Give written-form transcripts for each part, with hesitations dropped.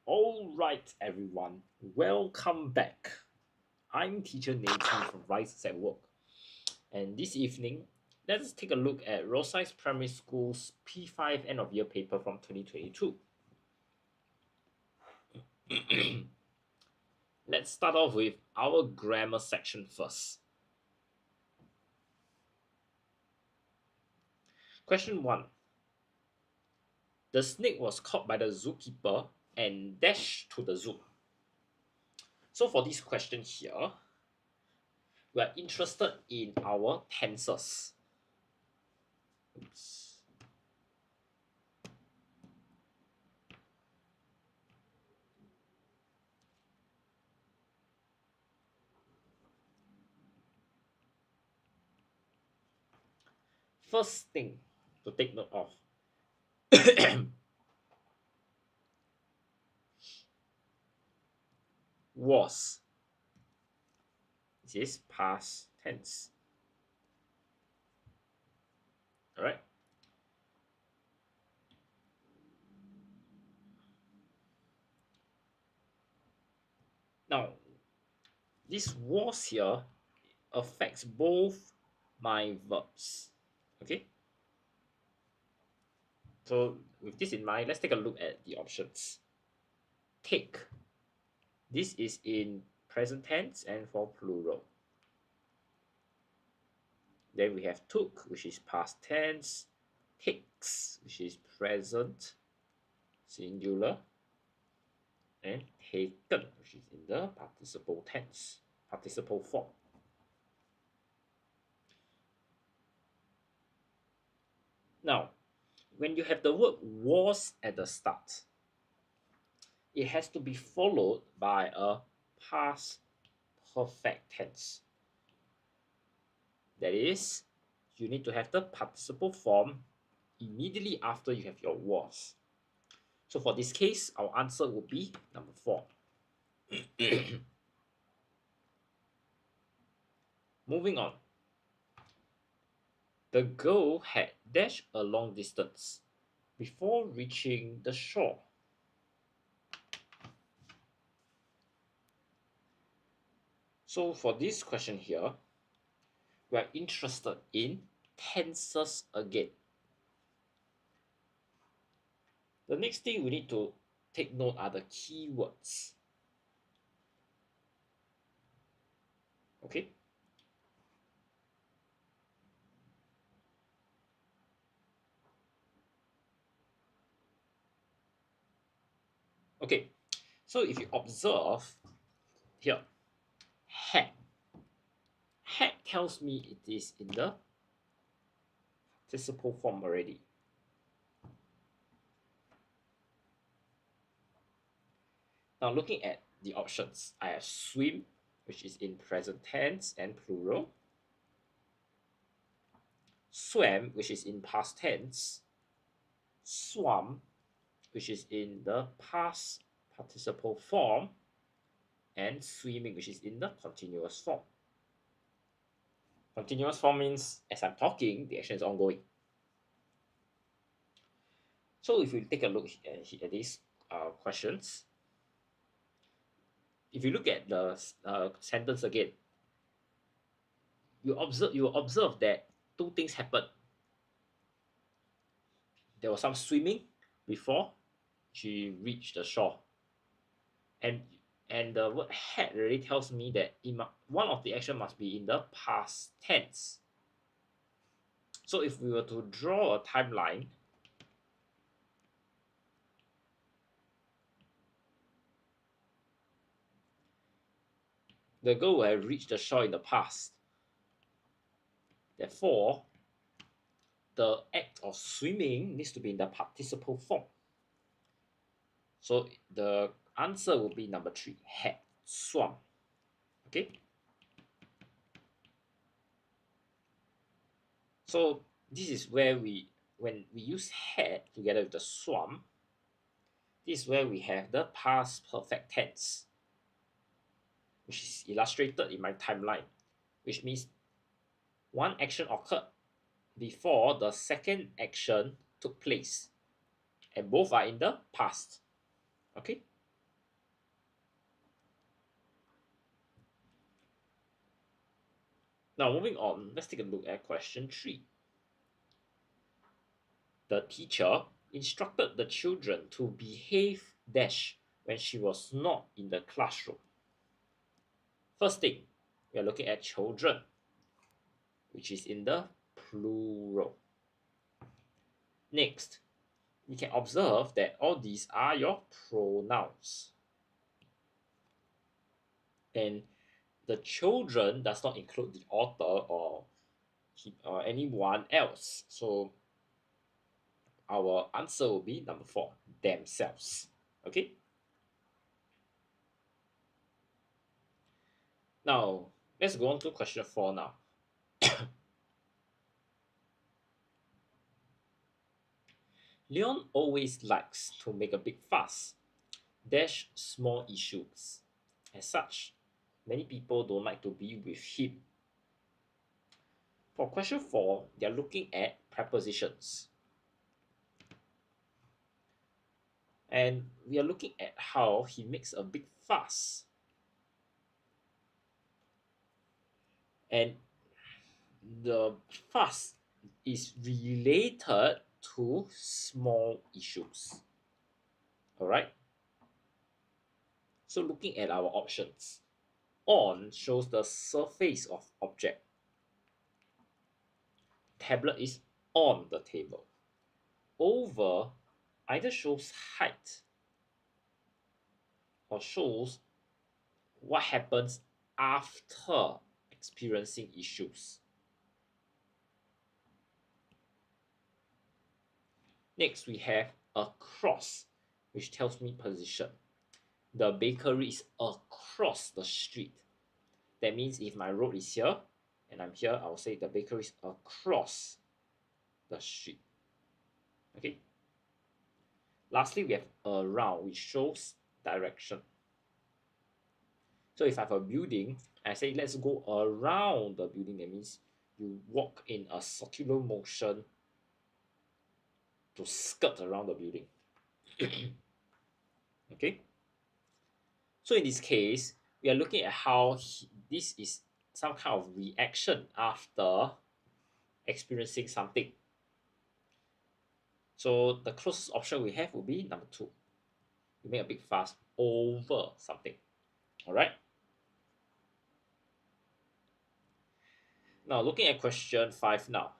All right, everyone, welcome back. I'm teacher Nathan from Rises at Work, and this evening, let's take a look at Rosyth Primary School's P5 end of year paper from 2022. Let's start off with our grammar section first. Question 1. The snake was caught by the zookeeper and dashed to the zoo. So for this question here, we are interested in our tenses. Oops. First thing to take note of was. This is past tense. All right. Now, this was here affects both my verbs. Okay. So with this in mind, let's take a look at the options. Take. This is in present tense and for plural. Then we have took, which is past tense. Takes, which is present singular. And taken, which is in the participle tense, participle form. Now, when you have the word was at the start, it has to be followed by a past perfect tense. That is, you need to have the participle form immediately after you have your was. So for this case, our answer would be number 4. Moving on. The girl had dashed a long distance before reaching the shore. So for this question here, we are interested in tenses again. The next thing we need to take note are the keywords. Okay. Okay, so if you observe here, had tells me it is in the participle form already. Now looking at the options, I have swim, which is in present tense and plural. Swam, which is in past tense. Swam, which is in the past participle form. And swimming, which is in the continuous form. Continuous form means as I'm talking, the action is ongoing. So if we take a look at these questions, if you look at the sentence again, you will observe that two things happen. There was some swimming before she reached the shore, and the word had already tells me that one of the action must be in the past tense. So if we were to draw a timeline, the girl will have reached the shore in the past. Therefore, the act of swimming needs to be in the participle form. So the answer will be number 3, had swum. Okay. So this is where when we use had together with the swum, this is where we have the past perfect tense, which is illustrated in my timeline, which means one action occurred before the second action took place, and both are in the past. Okay. Now, moving on, let's take a look at question 3. The teacher instructed the children to behave dash when she was not in the classroom. First thing, we are looking at children, which is in the plural. Next, you can observe that all these are your pronouns. And the children does not include the author or anyone else. So our answer will be number 4, themselves. Okay. Now, let's go on to question 4 now. Leon always likes to make a big fuss, dash small issues. As such, many people don't like to be with him. For question 4, they are looking at prepositions. And we are looking at how he makes a big fuss. And the fuss is related to small issues. Alright? So looking at our options, on shows the surface of object. Tablet is on the table. Over either shows height or shows what happens after experiencing issues. Next, we have across, which tells me position. The bakery is across the street. That means if my road is here and I'm here, I'll say the bakery is across the street. Okay. Lastly, we have around, which shows direction. So if I have a building, I say let's go around the building. That means you walk in a circular motion to skirt around the building. Okay. So in this case, we are looking at how this is some kind of reaction after experiencing something. So the closest option we have will be number 2. You make a big fuss over something. All right. Now looking at question 5 now.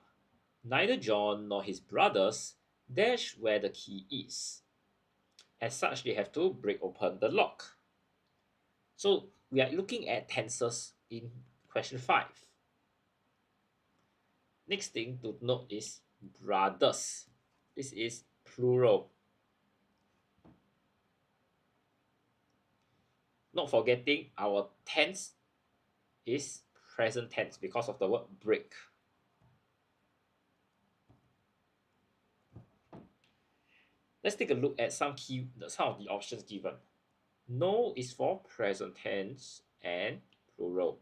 Neither John nor his brothers dash where the key is. As such, they have to break open the lock. So we are looking at tenses in question 5. Next thing to note is brothers. This is plural. Not forgetting our tense is present tense because of the word break. Let's take a look at some of the options given. No is for present tense and plural.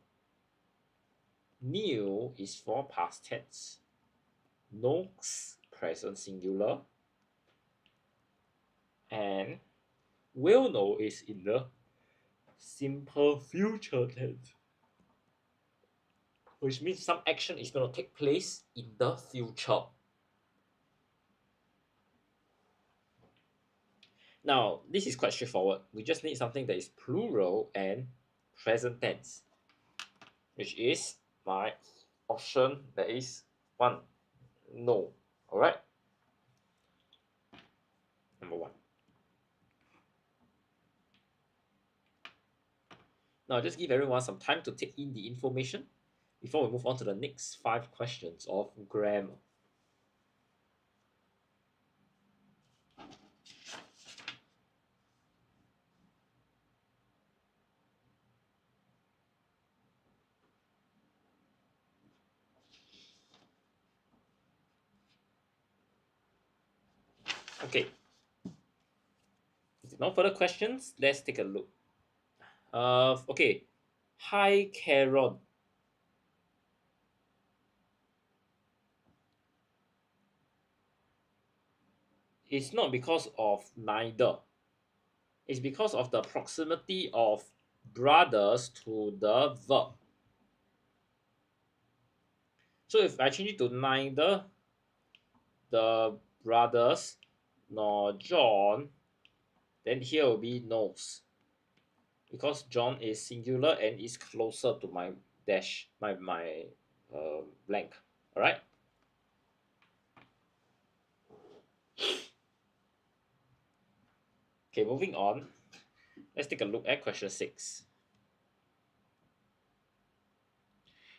New is for past tense. Knows, present singular. And will know is in the simple future tense, which means some action is going to take place in the future. Now, this is quite straightforward. We just need something that is plural and present tense, which is my option that is 1. No. Alright? Number 1. Now, just give everyone some time to take in the information before we move on to the next 5 questions of grammar. Okay. No further questions? Let's take a look. Okay. Hi, Karen. It's not because of neither. It's because of the proximity of brothers to the verb. So if I change it to neither the brothers nor John, then here will be nose, because John is singular and is closer to my dash, my blank. All right. Okay, moving on. Let's take a look at question 6.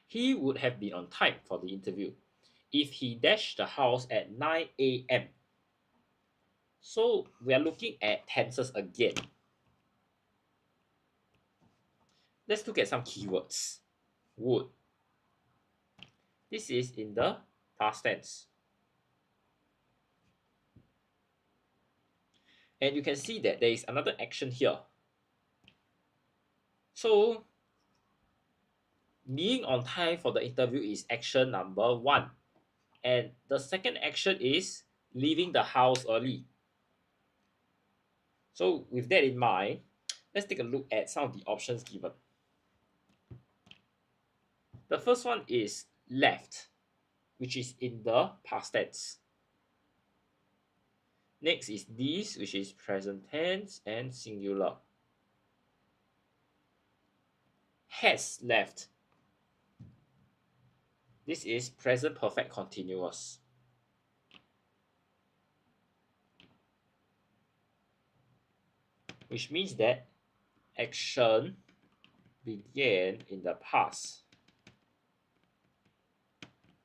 He would have been on time for the interview if he dashed the house at 9 a.m. So we are looking at tenses again. Let's look at some keywords. Would. This is in the past tense. And you can see that there is another action here. So being on time for the interview is action number 1. And the second action is leaving the house early. So with that in mind, let's take a look at some of the options given. The first one is left, which is in the past tense. Next is this, which is present tense and singular. Has left. This is present perfect continuous. Which means that action began in the past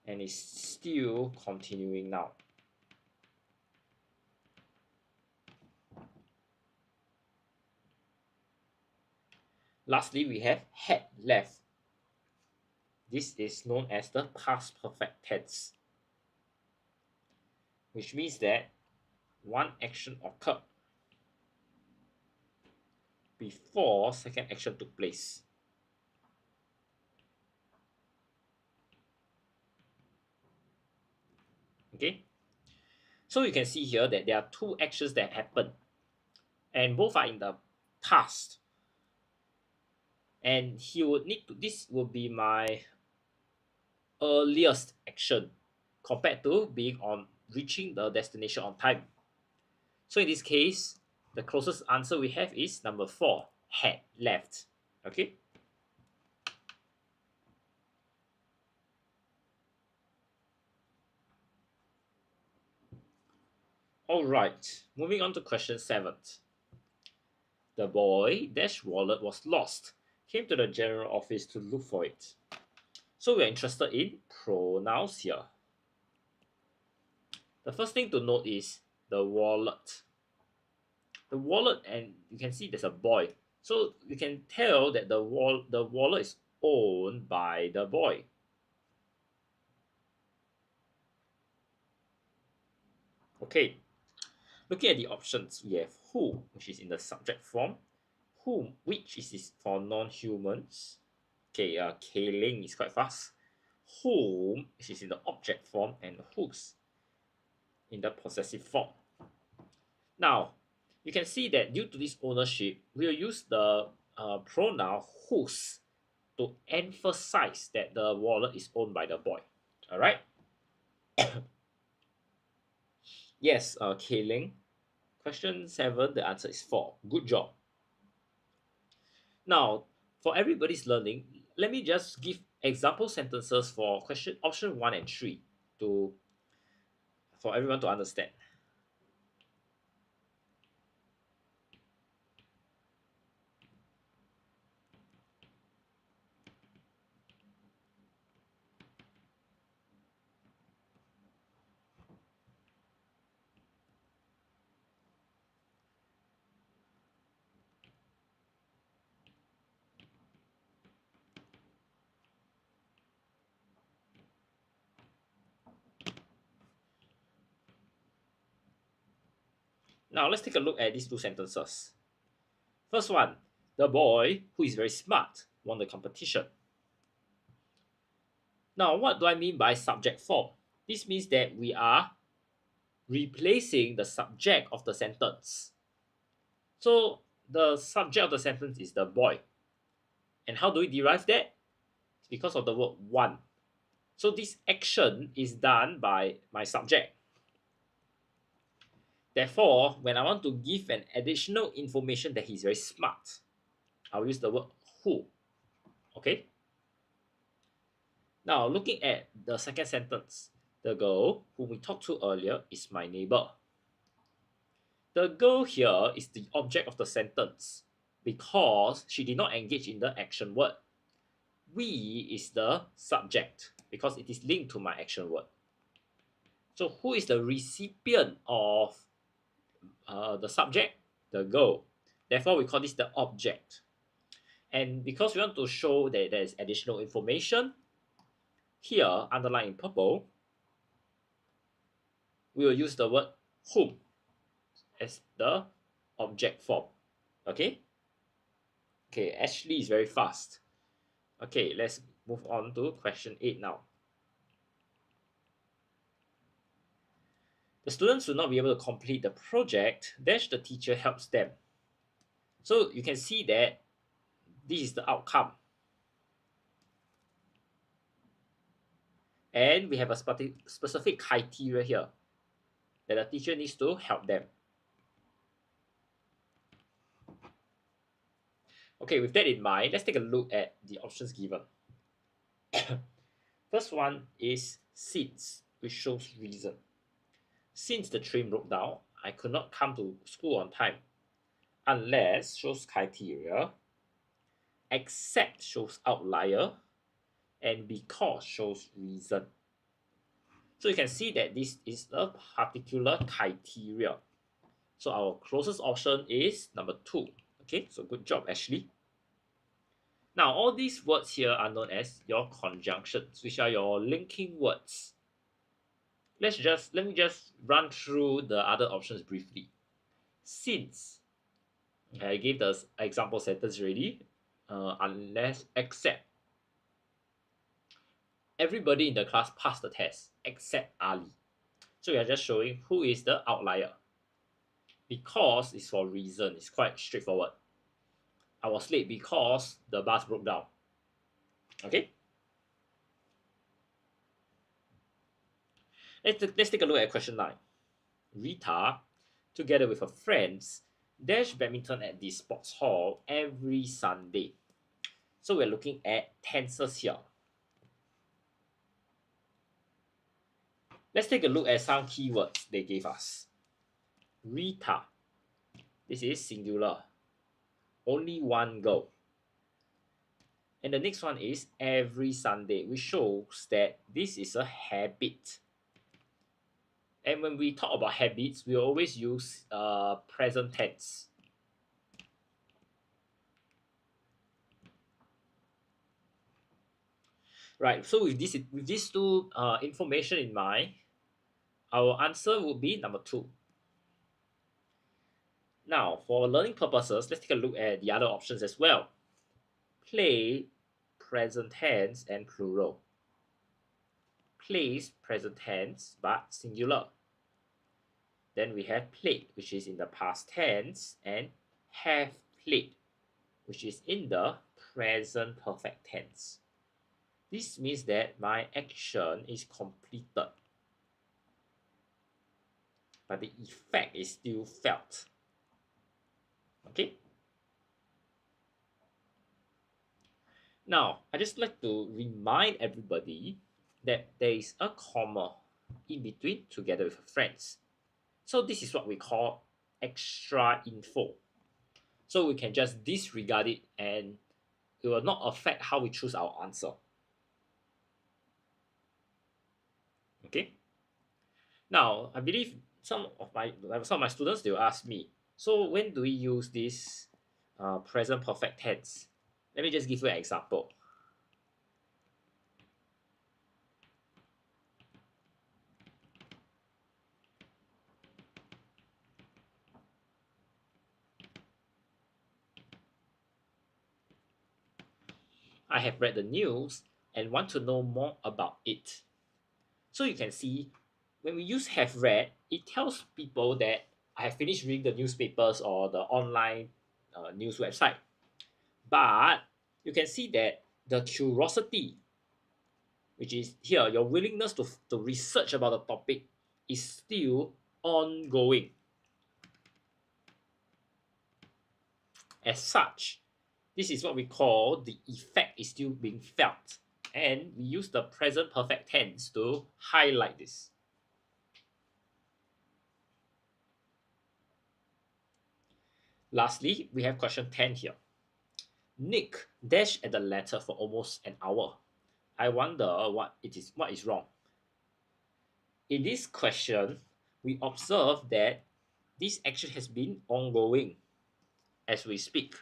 and is still continuing now. Lastly, we have had left. This is known as the past perfect tense, which means that one action occurred before second action took place. Okay, so you can see here that there are two actions that happen, and both are in the past. And he would need to, this will be my earliest action compared to being on reaching the destination on time. So in this case, the closest answer we have is number 4, had left. Okay. All right, moving on to question 7. The boy dash wallet was lost, came to the general office to look for it. So we're interested in pronouns here. The first thing to note is the wallet. The wallet, and you can see there's a boy. So you can tell that the wallet is owned by the boy. Okay, looking at the options, we have who, which is in the subject form, whom, which is for non-humans. Okay, Kallang is quite fast. Whom, which is in the object form, and whose in the possessive form. Now, you can see that due to this ownership, we'll use the pronoun whose to emphasize that the wallet is owned by the boy. All right. Yes, Kallang. Question 7, the answer is 4. Good job. Now, for everybody's learning, let me just give example sentences for option 1 and 3 for everyone to understand. Now, let's take a look at these two sentences. First one, the boy, who is very smart, won the competition. Now, what do I mean by subject form? This means that we are replacing the subject of the sentence. So, the subject of the sentence is the boy. And how do we derive that? It's because of the word won. So this action is done by my subject. Therefore, when I want to give an additional information that he's very smart, I'll use the word who. Okay. Now, looking at the second sentence, the girl whom we talked to earlier is my neighbor. The girl here is the object of the sentence because she did not engage in the action word. We is the subject because it is linked to my action word. So who is the recipient of the subject? The girl. Therefore, we call this the object. And because we want to show that there is additional information, here, underlined in purple, we will use the word whom as the object form. Okay? Okay, Ashley is very fast. Okay, let's move on to question 8 now. The students will not be able to complete the project, dash the teacher helps them. So you can see that this is the outcome. And we have a specific criteria here that the teacher needs to help them. Okay, with that in mind, let's take a look at the options given. First one is since, which shows reason. Since the train broke down, I could not come to school on time. Unless shows criteria. Except shows outlier. And because shows reason. So you can see that this is a particular criteria. So our closest option is number 2. Okay, so good job, Ashley. Now, all these words here are known as your conjunctions, which are your linking words. Let me just run through the other options briefly. Since, I gave the example sentence already. Unless, except. Everybody in the class passed the test except Ali. So we are just showing who is the outlier. Because is for reason. It's quite straightforward. I was late because the bus broke down. Okay? Let's take a look at question 9. Rita, together with her friends, dash badminton at the sports hall every Sunday. So we're looking at tenses here. Let's take a look at some keywords they gave us. Rita. This is singular. Only one girl. And the next one is every Sunday, which shows that this is a habit. And when we talk about habits, we always use present tense. Right, so with these two information in mind, our answer would be number 2. Now, for learning purposes, let's take a look at the other options as well. Play, present tense, and plural. Plays, present tense, but singular. Then we have played, which is in the past tense, and have played, which is in the present perfect tense. This means that my action is completed, but the effect is still felt. Okay? Now, I just like to remind everybody that there is a comma in between together with friends. So this is what we call extra info. So we can just disregard it and it will not affect how we choose our answer. Okay? Now, I believe some of my students, they will ask me, so when do we use this present perfect tense? Let me just give you an example. I have read the news and want to know more about it. So you can see, when we use have read, it tells people that I have finished reading the newspapers or the online news website. But you can see that the curiosity which is here, your willingness to research about the topic is still ongoing. As such, this is what we call the effect is still being felt. And we use the present perfect tense to highlight this. Lastly, we have question 10 here. Nick dashed at the letter for almost an hour. I wonder what is wrong. In this question, we observe that this action has been ongoing as we speak.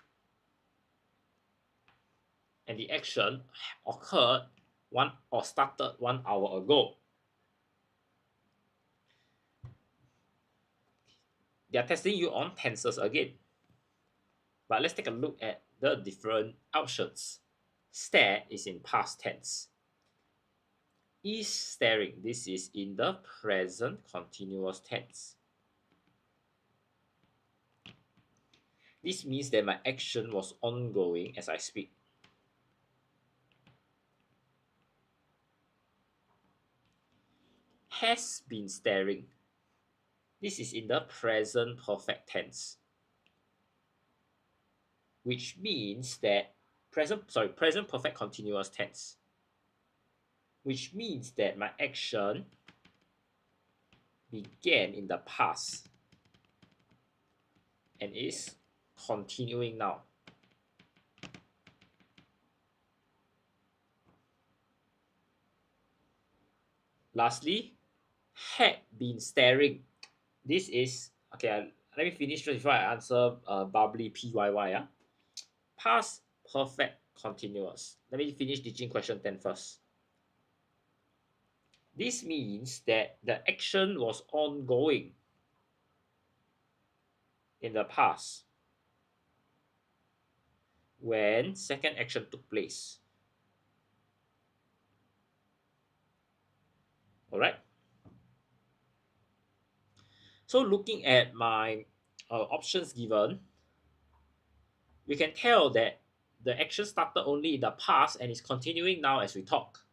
And the action occurred started 1 hour ago. They are testing you on tenses again. But let's take a look at the different options. Stare is in past tense. Is staring, this is in the present continuous tense. This means that my action was ongoing as I speak. Has been staring. This is in the present perfect tense, which means that present perfect continuous tense, which means that my action began in the past and is continuing now. Lastly, had been staring. This is okay. Let me finish first before I answer bubbly PYY. Past perfect continuous. Let me finish teaching question 10 first. This means that the action was ongoing in the past when second action took place. All right. So looking at my options given, we can tell that the action started only in the past and is continuing now as we talk.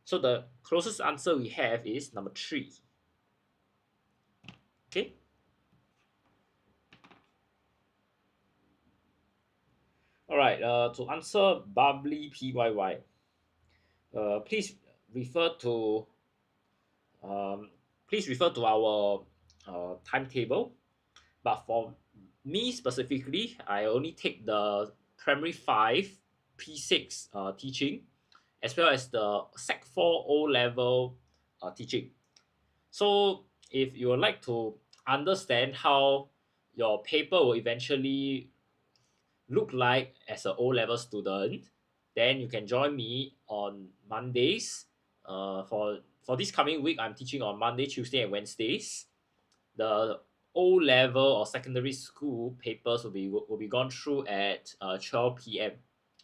So the closest answer we have is number 3. Okay. All right. To answer bubbly PYY, please refer to our timetable. But for me specifically, I only take the primary 5 P6 teaching, as well as the Sec 4 O level teaching. So if you would like to understand how your paper will eventually look like as an O level student, then you can join me on Mondays. For this coming week, I'm teaching on Monday, Tuesday, and Wednesdays. The O level or secondary school papers will be gone through at 12 p.m.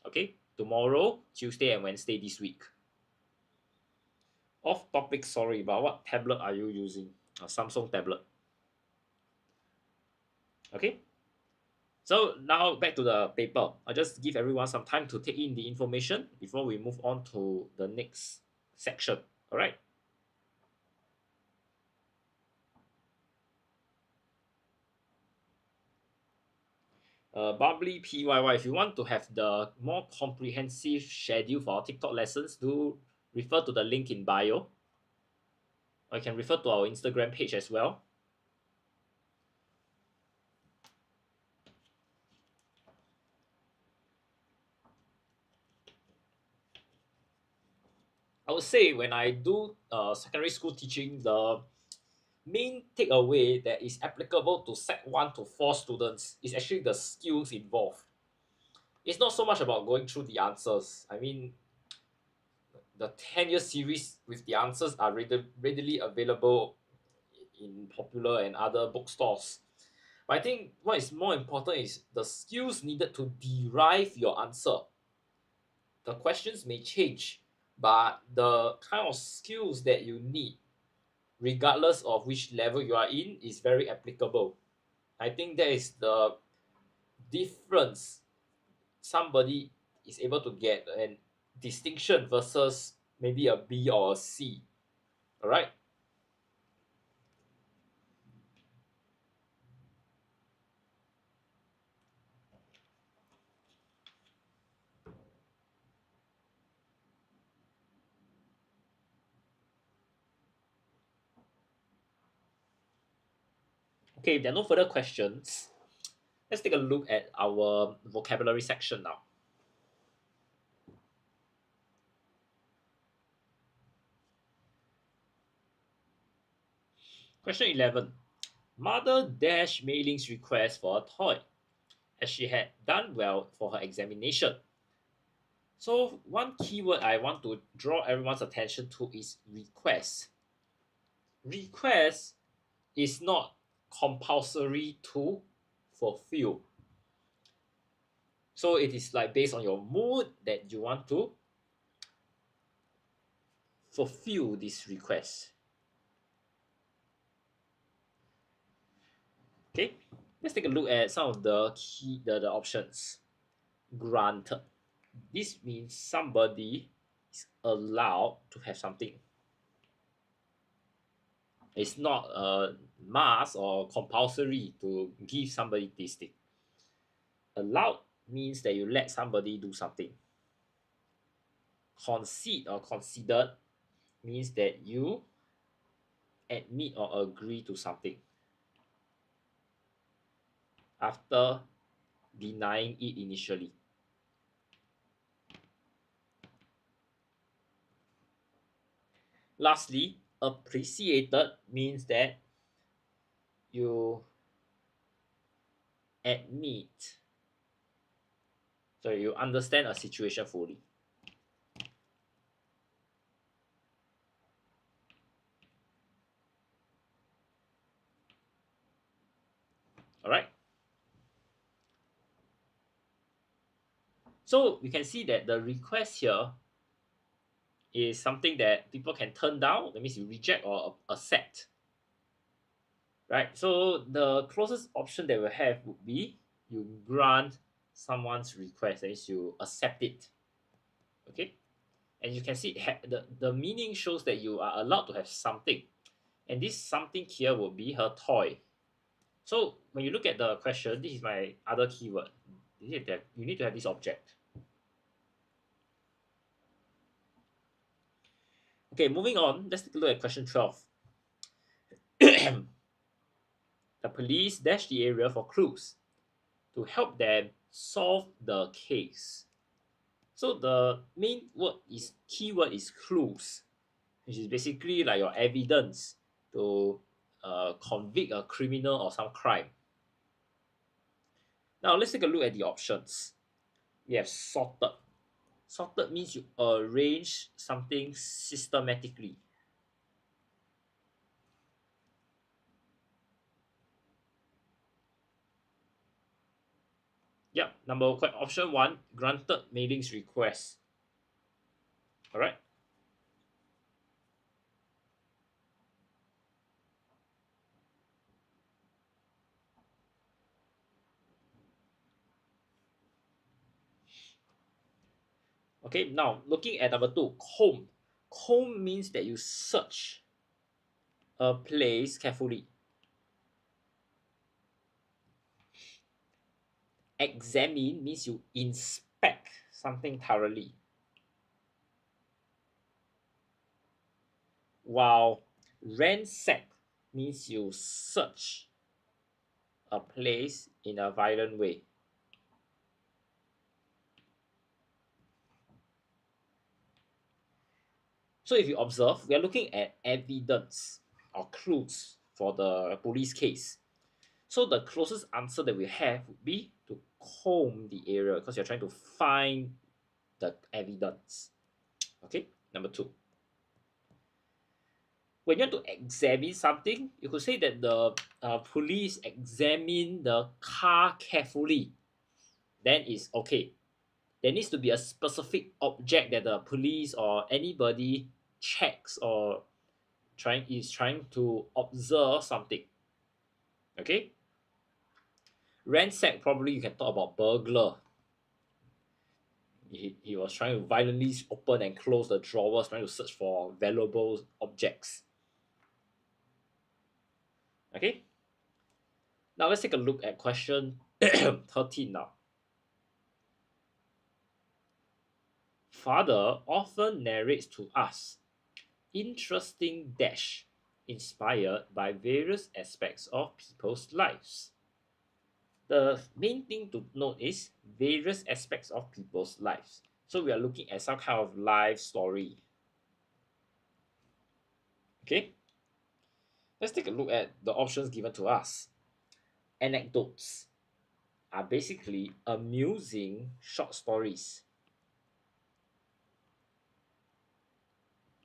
Okay, tomorrow, Tuesday, and Wednesday this week. Off topic, sorry, but what tablet are you using? A Samsung tablet. Okay. So now back to the paper. I'll just give everyone some time to take in the information before we move on to the next section. All right. Bubbly PYY, if you want to have the more comprehensive schedule for our TikTok lessons, do refer to the link in bio. Or you can refer to our Instagram page as well. I would say when I do secondary school teaching, the main takeaway that is applicable to Sec 1 to 4 students is actually the skills involved. It's not so much about going through the answers. I mean, the 10-year series with the answers are readily available in popular and other bookstores. But I think what is more important is the skills needed to derive your answer. The questions may change, but the kind of skills that you need, regardless of which level you are in, is very applicable. I think that is the difference somebody is able to get, and distinction versus maybe a B or a C. All right. Okay, if there are no further questions, let's take a look at our vocabulary section now. Question 11. Mother dash Mei Ling's request for a toy as she had done well for her examination. So one keyword I want to draw everyone's attention to is request. Request is not compulsory to fulfill. So it is like based on your mood that you want to fulfill this request. Okay, let's take a look at some of the options. Granted. This means somebody is allowed to have something. It's not a must or compulsory to give somebody this thing. Allowed means that you let somebody do something. Concede or considered means that you admit or agree to something after denying it initially. Lastly, appreciated means that you admit, so you understand a situation fully. All right. So we can see that the request here is something that people can turn down. That means you reject or accept. Right. So the closest option that we have would be you grant someone's request. That is, you accept it. Okay. And you can see the meaning shows that you are allowed to have something. And this something here will be her toy. So when you look at the question, this is my other keyword. You need to have this object. Okay, moving on. Let's take a look at question 12. The police dash the area for clues to help them solve the case. So the main keyword is clues, which is basically like your evidence to convict a criminal or some crime. Now let's take a look at the options. We have sorted. Sorted means you arrange something systematically. Yep, option 1, granted Mei Ling's request. All right. Okay, now looking at number 2, comb. Comb means that you search a place carefully. Examine means you inspect something thoroughly. While ransack means you search a place in a violent way. So if you observe, we are looking at evidence or clues for the police case. So the closest answer that we have would be to comb the area because you're trying to find the evidence. Okay, number 2. When you want to examine something, you could say that the police examine the car carefully. Then it's okay. There needs to be a specific object that the police or anybody checks or trying to observe something. Okay. Ransack, probably you can talk about burglar. he was trying to violently open and close the drawers, trying to search for valuable objects. Okay, now let's take a look at question 13 now. Father often narrates to us interesting dash inspired by various aspects of people's lives. The main thing to note is various aspects of people's lives. So we are looking at some kind of life story. Okay, let's take a look at the options given to us. Anecdotes are basically amusing short stories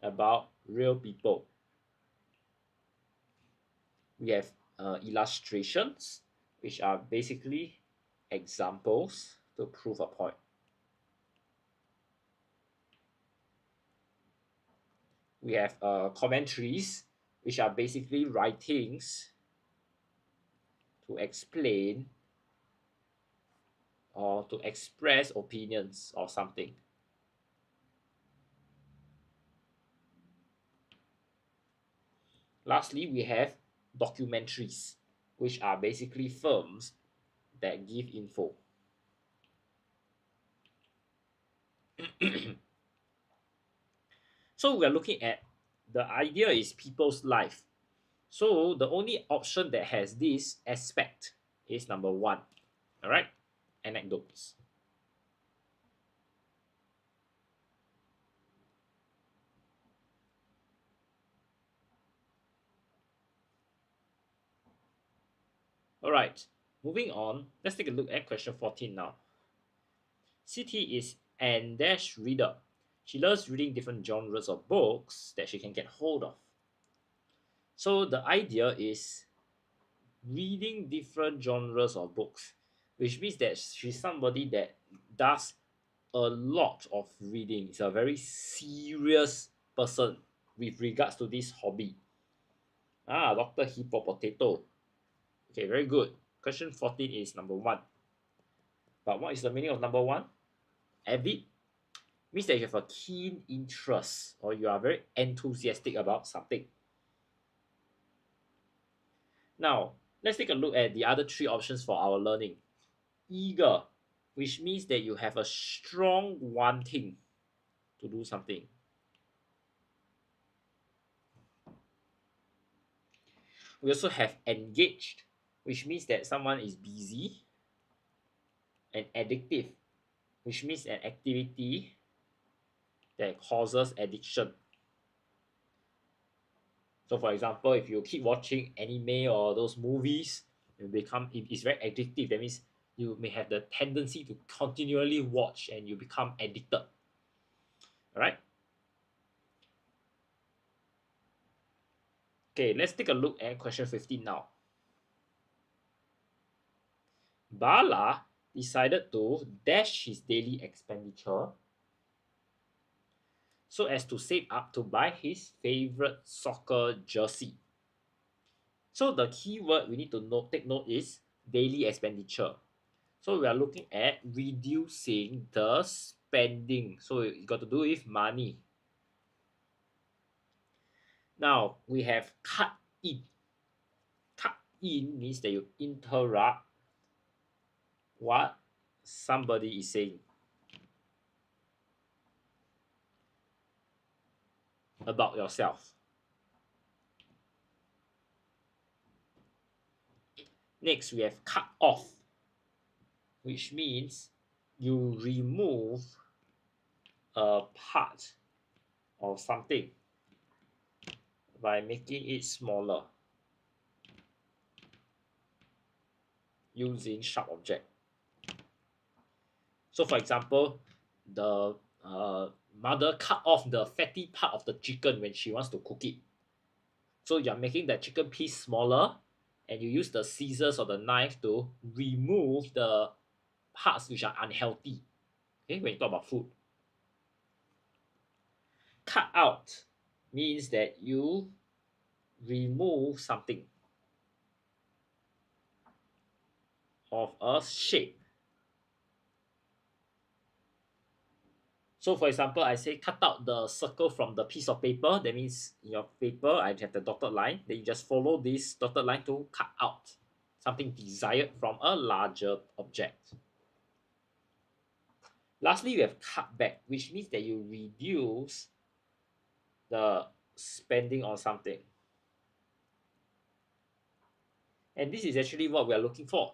about real people. We have illustrations, which are basically examples to prove a point. We have commentaries, which are basically writings to explain or to express opinions or something. Lastly, we have documentaries, which are basically films that give info. So we are looking at the idea is people's life. So the only option that has this aspect is number one. All right, anecdotes. All right, moving on. Let's take a look at question 14 now. CT is an dash reader. She loves reading different genres of books that she can get hold of. So the idea is reading different genres of books, which means that she's somebody that does a lot of reading. Is a very serious person with regards to this hobby. Dr. Hippo Potato. Okay, very good. Question 14 is number one. But what is the meaning of number one? Avid means that you have a keen interest or you are very enthusiastic about something. Now, let's take a look at the other three options for our learning. Eager, which means that you have a strong wanting to do something. We also have engaged, which means that someone is busy, and addictive, which means an activity that causes addiction. So, for example, if you keep watching anime or those movies, it's very addictive. That means you may have the tendency to continually watch and you become addicted. All right. Okay, let's take a look at question 15 now. Bala decided to dash his daily expenditure so as to save up to buy his favorite soccer jersey. So the keyword we need to take note is daily expenditure. So we are looking at reducing the spending. So it got to do with money. Now we have cut in. Cut in means that you interrupt what somebody is saying about yourself. Next, we have cut off, which means you remove a part of something by making it smaller using sharp object. So, for example, the mother cut off the fatty part of the chicken when she wants to cook it. So you're making that chicken piece smaller and you use the scissors or the knife to remove the parts which are unhealthy. Okay, when you talk about food. Cut out means that you remove something of a shape. So for example, I say cut out the circle from the piece of paper. That means in your paper, I have the dotted line. Then you just follow this dotted line to cut out something desired from a larger object. Lastly, we have cut back, which means that you reduce the spending on something. And this is actually what we are looking for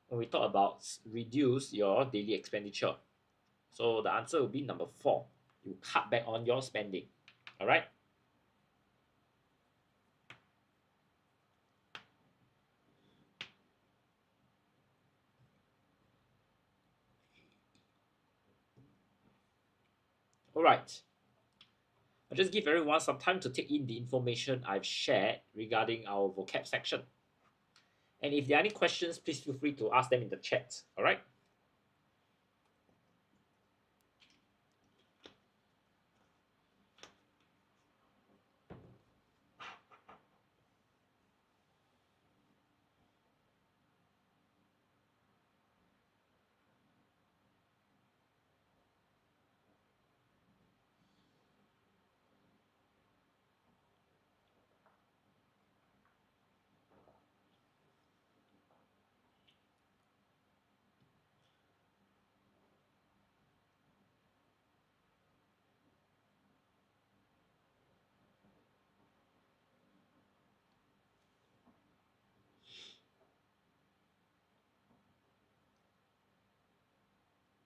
when we talk about reduce your daily expenditure. So the answer will be number 4. You cut back on your spending. All right. All right. I'll just give everyone some time to take in the information I've shared regarding our vocab section. And if there are any questions, please feel free to ask them in the chat. All right.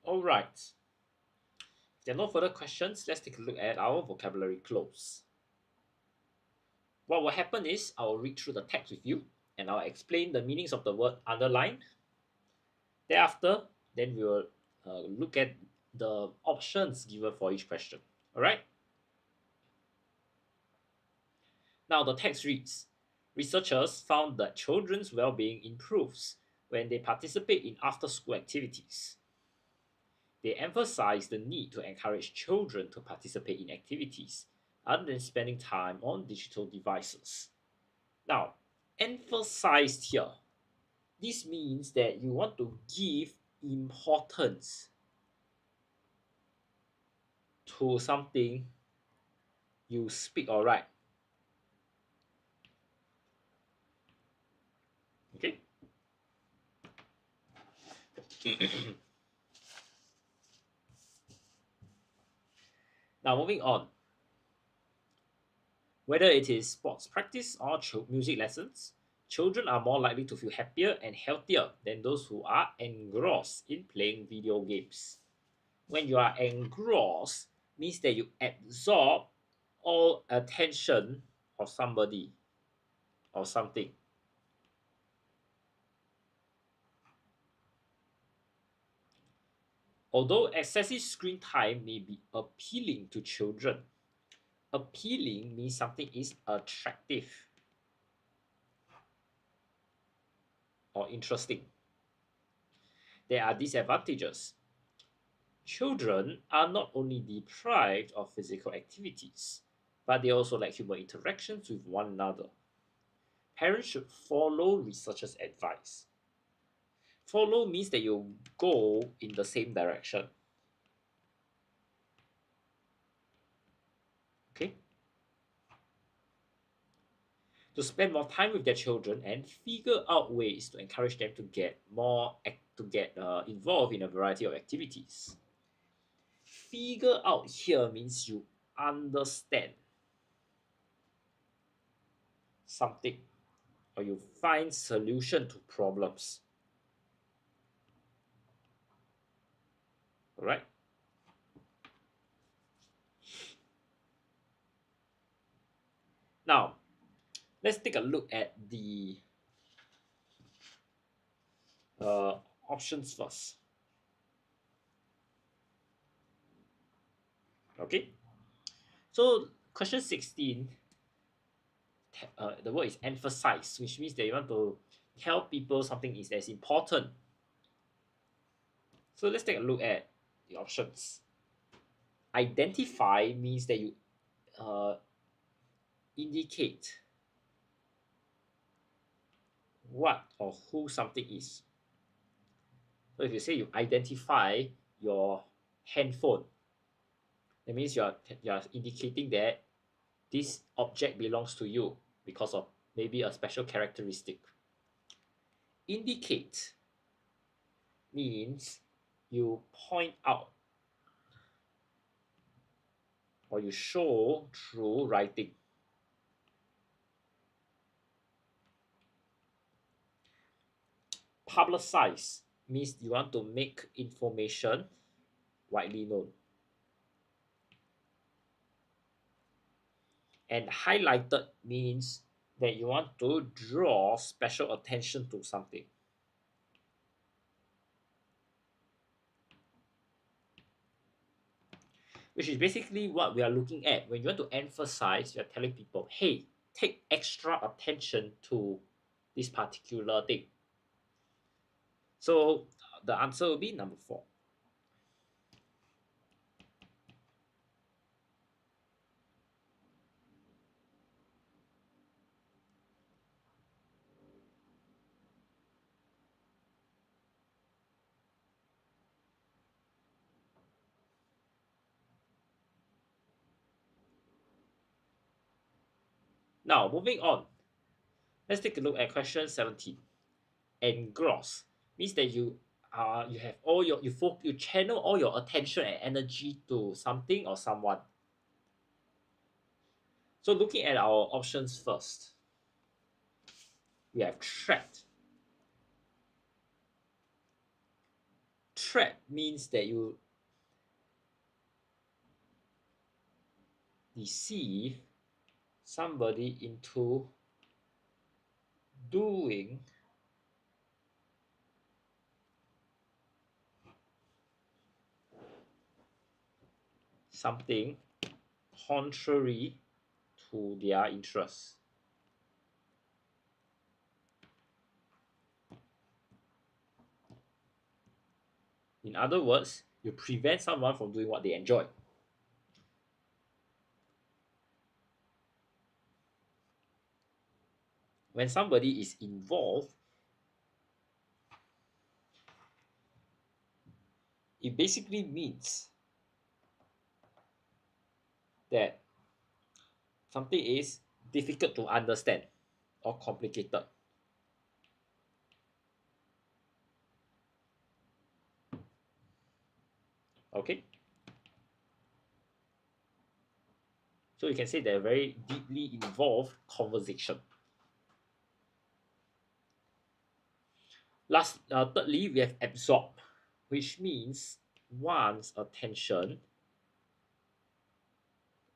All right. If there are no further questions, let's take a look at our vocabulary close. What will happen is I'll read through the text with you and I'll explain the meanings of the word underline. Thereafter, then we will look at the options given for each question. All right. Now the text reads, researchers found that children's well-being improves when they participate in after-school activities. They emphasize the need to encourage children to participate in activities other than spending time on digital devices. Now, emphasized here, this means that you want to give importance to something you speak or write. Okay? Now, moving on. Whether it is sports practice or music lessons, children are more likely to feel happier and healthier than those who are engrossed in playing video games. When you are engrossed, means that you absorb all attention of somebody or something. Although excessive screen time may be appealing to children, appealing means something is attractive or interesting. There are disadvantages. Children are not only deprived of physical activities, but they also lack human interactions with one another. Parents should follow researchers' advice. Follow means that you go in the same direction. Okay? To spend more time with their children and figure out ways to encourage them to get involved in a variety of activities. Figure out here means you understand something or you find solution to problems. All right. Now, let's take a look at the options first. Okay. So, question 16, the word is emphasize, which means that you want to tell people something is as important. So, let's take a look at the options. Identify means that you indicate what or who something is. So if you say you identify your handphone, That means you are indicating that this object belongs to you because of maybe a special characteristic. Indicate means you point out or you show through writing. Publicize means you want to make information widely known. And highlighted means that you want to draw special attention to something. Which is basically what we are looking at. When you want to emphasize, you're telling people, hey, take extra attention to this particular thing. So the answer will be number 4. Now, moving on. Let's take a look at question 17. Engross means that you have all you channel all your attention and energy to something or someone. So looking at our options first, we have trapped. Trap means that you deceive somebody into doing something contrary to their interests. In other words, you prevent someone from doing what they enjoy. When somebody is involved, it basically means that something is difficult to understand or complicated. Okay? So you can say they're very deeply involved conversation. Thirdly, we have absorb, which means one's attention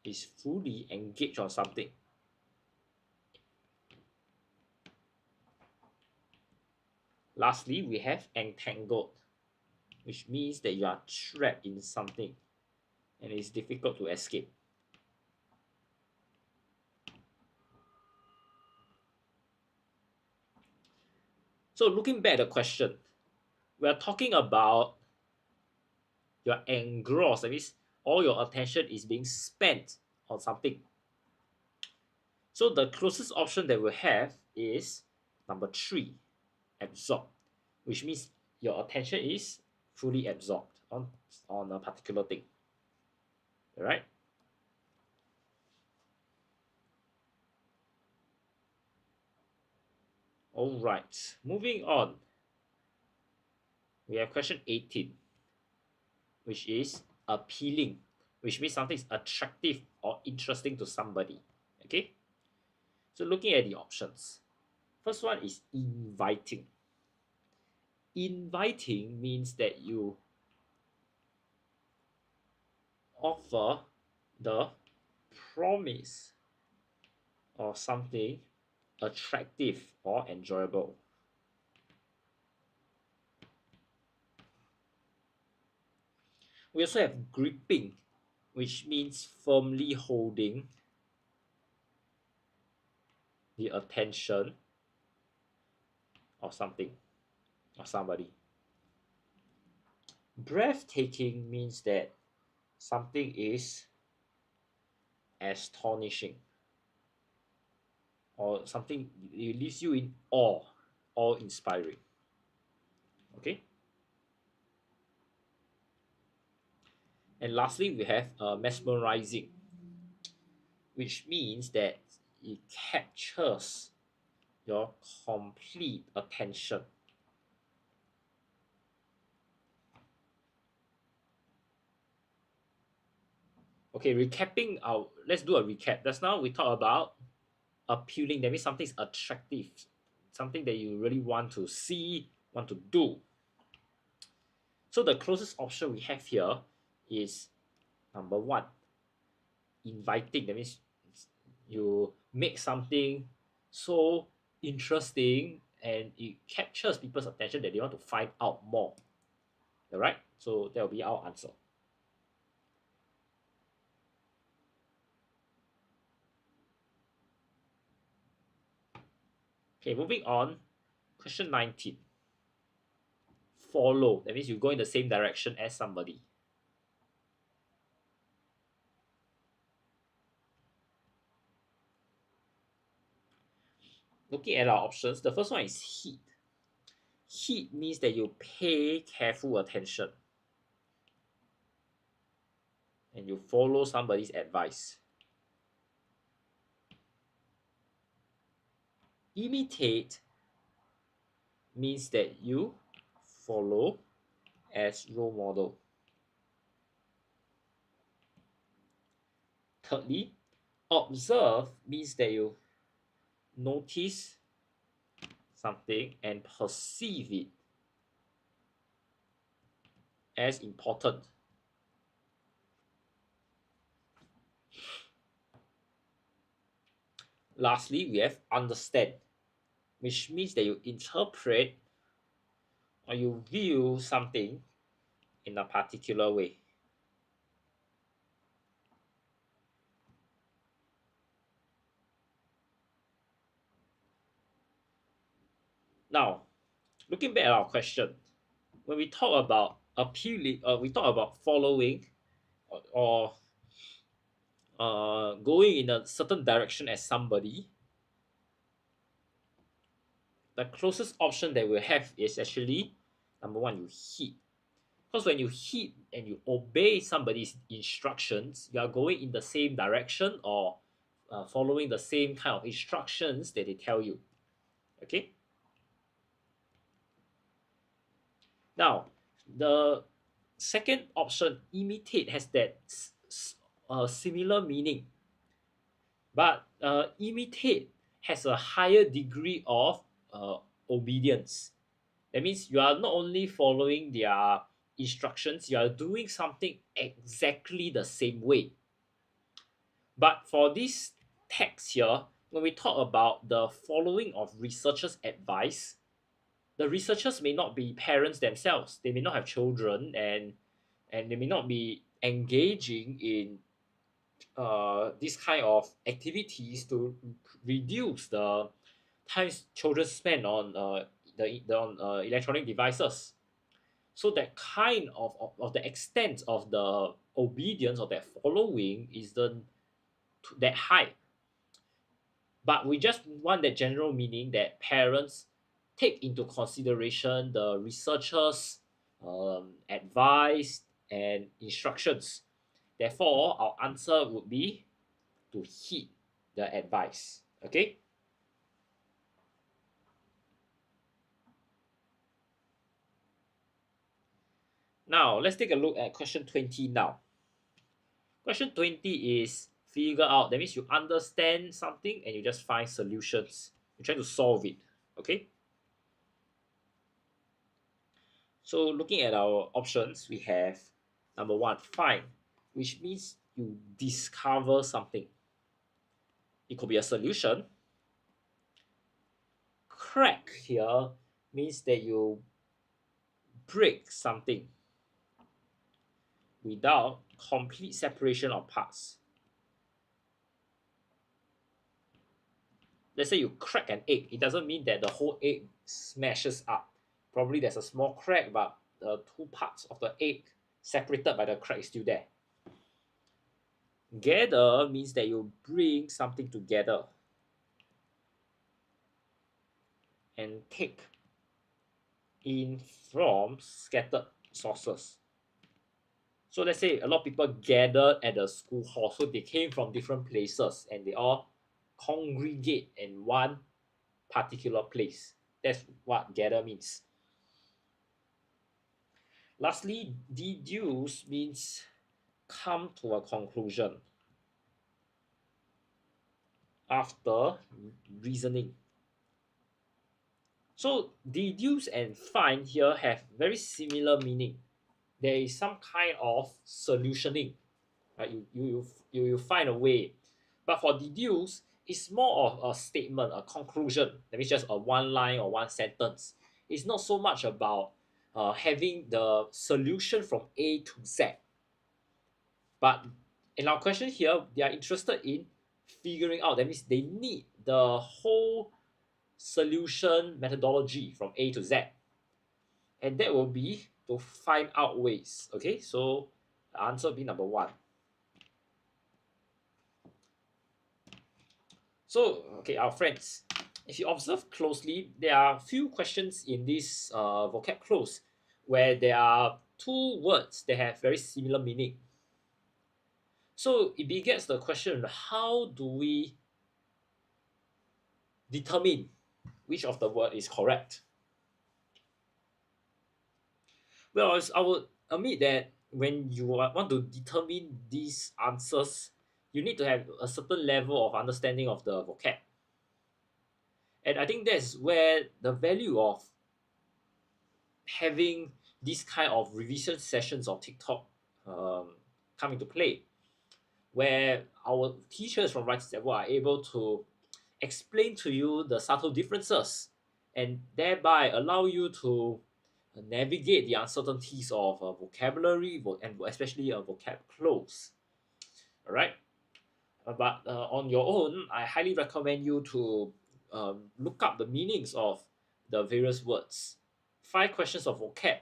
is fully engaged on something. Lastly, we have entangled, which means that you are trapped in something and it's difficult to escape. So looking back at the question, we are talking about you're engrossed. That means all your attention is being spent on something. So the closest option that we have is number 3, absorb, which means your attention is fully absorbed on a particular thing. All right? All right, moving on. We have question 18, which is appealing, which means something is attractive or interesting to somebody. Okay? So looking at the options. First one is inviting. Inviting means that you offer the promise of something attractive or enjoyable. We also have gripping, which means firmly holding the attention of something or somebody. Breathtaking means that something is astonishing or something it leaves you in awe or inspiring. Okay? And lastly, we have mesmerizing, which means that it captures your complete attention. Okay, let's do a recap. Just now we talked about appealing, that means something's attractive, something that you really want to see, want to do. So the closest option we have here is number one, inviting. That means you make something so interesting and it captures people's attention that they want to find out more. All right, so that will be our answer. Okay, moving on. Question 19. Follow. That means you go in the same direction as somebody. Looking at our options, the first one is heed. Heed means that you pay careful attention and you follow somebody's advice. Imitate means that you follow as role model. Thirdly, observe means that you notice something and perceive it as important. Lastly, we have understand, which means that you interpret or you view something in a particular way. Now, looking back at our question, when we talk about appealing, we talk about following or going in a certain direction as somebody, the closest option that we have is actually number one, you heed. Because when you heed and you obey somebody's instructions, you are going in the same direction or following the same kind of instructions that they tell you. Okay. Now, the second option, imitate, has that similar meaning, but imitate has a higher degree of obedience. That means you are not only following their instructions, you are doing something exactly the same way. But for this text here, when we talk about the following of researchers' advice, the researchers may not be parents themselves. They may not have children, and they may not be engaging in this kind of activities to reduce the time children spend on electronic devices. So that kind of the extent of the obedience or that following isn't that high. But we just want that general meaning that parents take into consideration the researchers' advice and instructions. Therefore, our answer would be to heed the advice. Okay. Now let's take a look at question 20 now. Question 20 is figure out. That means you understand something and you just find solutions. You try to solve it. Okay. So looking at our options, we have number one, find, which means you discover something. It could be a solution. Crack here means that you break something without complete separation of parts. Let's say you crack an egg, it doesn't mean that the whole egg smashes up. Probably there's a small crack, but the two parts of the egg separated by the crack is still there. Gather means that you bring something together and take in from scattered sources. So let's say a lot of people gathered at the school hall. So they came from different places and they all congregate in one particular place. That's what gather means. Lastly, deduce means come to a conclusion after reasoning. So deduce and find here have very similar meaning. There is some kind of solutioning, right? You find a way. But for deduce, it's more of a statement, a conclusion. That means just a one line or one sentence. It's not so much about having the solution from A to Z. But in our question here, they are interested in figuring out. That means they need the whole solution methodology from A to Z. And that will be to find out ways. Okay, so the answer will be number one. So, okay, our friends, if you observe closely, there are a few questions in this vocab close where there are two words that have very similar meaning. So it begets the question, how do we determine which of the word is correct? Well, I would admit that when you want to determine these answers, you need to have a certain level of understanding of the vocab. And I think that's where the value of having this kind of revision sessions on TikTok come into play, where our teachers from Right Step are able to explain to you the subtle differences and thereby allow you to navigate the uncertainties of vocabulary and especially vocab close. All right. But on your own, I highly recommend you to look up the meanings of the various words. 5 questions of vocab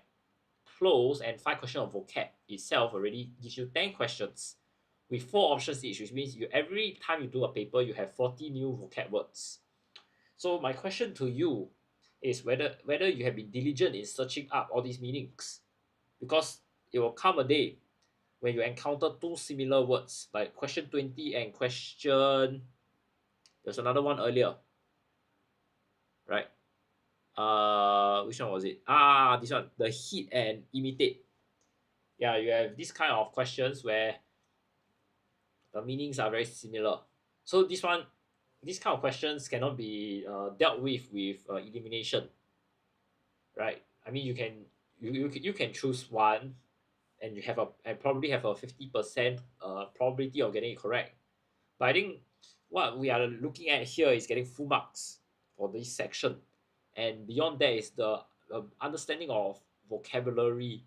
close and 5 questions of vocab itself already gives you 10 questions with 4 options each, which means you every time you do a paper, you have 40 new vocab words. So my question to you is whether you have been diligent in searching up all these meanings, because it will come a day when you encounter 2 similar words like question 20 and question, there's another one earlier, right? Which one was it? This one, the hit and imitate. Yeah, you have this kind of questions where the meanings are very similar. So this kind of questions cannot be dealt with elimination, right? I mean, you can choose one, and you have a and probably have a 50% probability of getting it correct. But I think what we are looking at here is getting full marks for this section, and beyond that is the understanding of vocabulary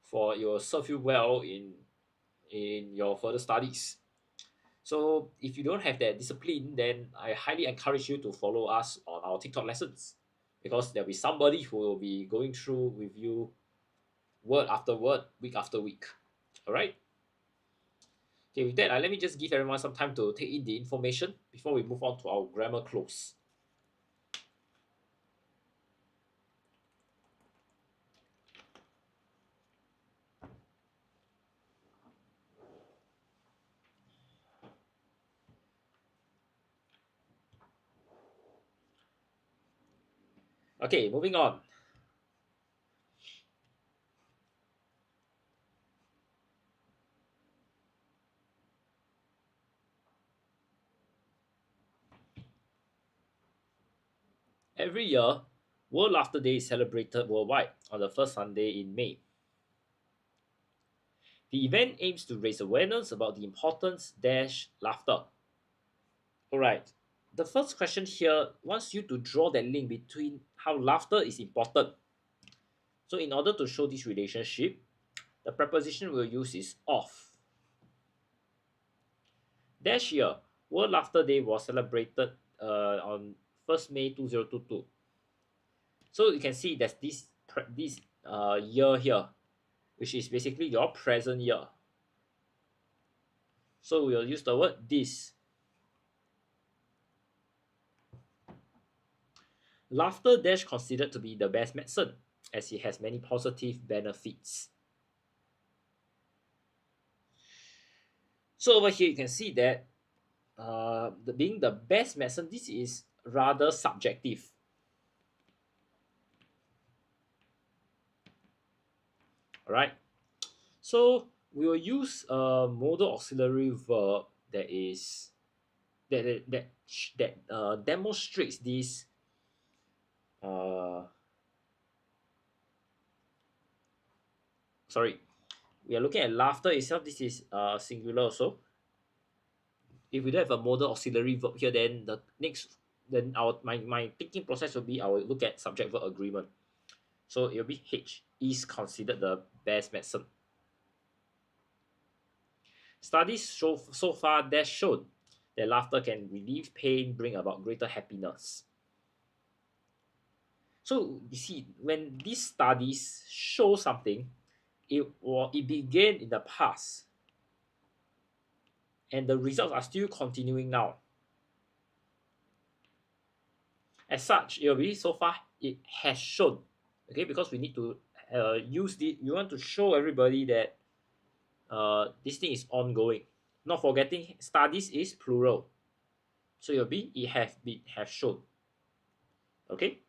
for your serve you well in your further studies. So if you don't have that discipline, then I highly encourage you to follow us on our TikTok lessons, because there'll be somebody who will be going through with you word after word, week after week. All right. Okay, with that, let me just give everyone some time to take in the information before we move on to our grammar close. Okay, moving on. Every year, World Laughter Day is celebrated worldwide on the first Sunday in May. The event aims to raise awareness about the importance dash laughter. Alright, the first question here wants you to draw that link between how laughter is important. So in order to show this relationship, the preposition we'll use is of. Dash year, World Laughter Day was celebrated on 1st May 2022. So you can see there's this year here, which is basically your present year. So we'll use the word this. Laughter dash considered to be the best medicine, as it has many positive benefits. So over here you can see that being the best medicine, this is rather subjective. All right. So we will use a modal auxiliary verb that is that demonstrates this. Uh, Sorry, we are looking at laughter itself. This is singular also. If we don't have a modal auxiliary verb here, then the next then our my thinking process will be I will look at subject verb agreement. So it will be H is considered the best medicine. Studies so far that shown that laughter can relieve pain, bring about greater happiness. So you see, when these studies show something, it began in the past, and the results are still continuing now. As such, it will be so far it has shown, okay, because we need to use the. You want to show everybody that this thing is ongoing. Not forgetting, studies is plural, so it will be it have shown, okay.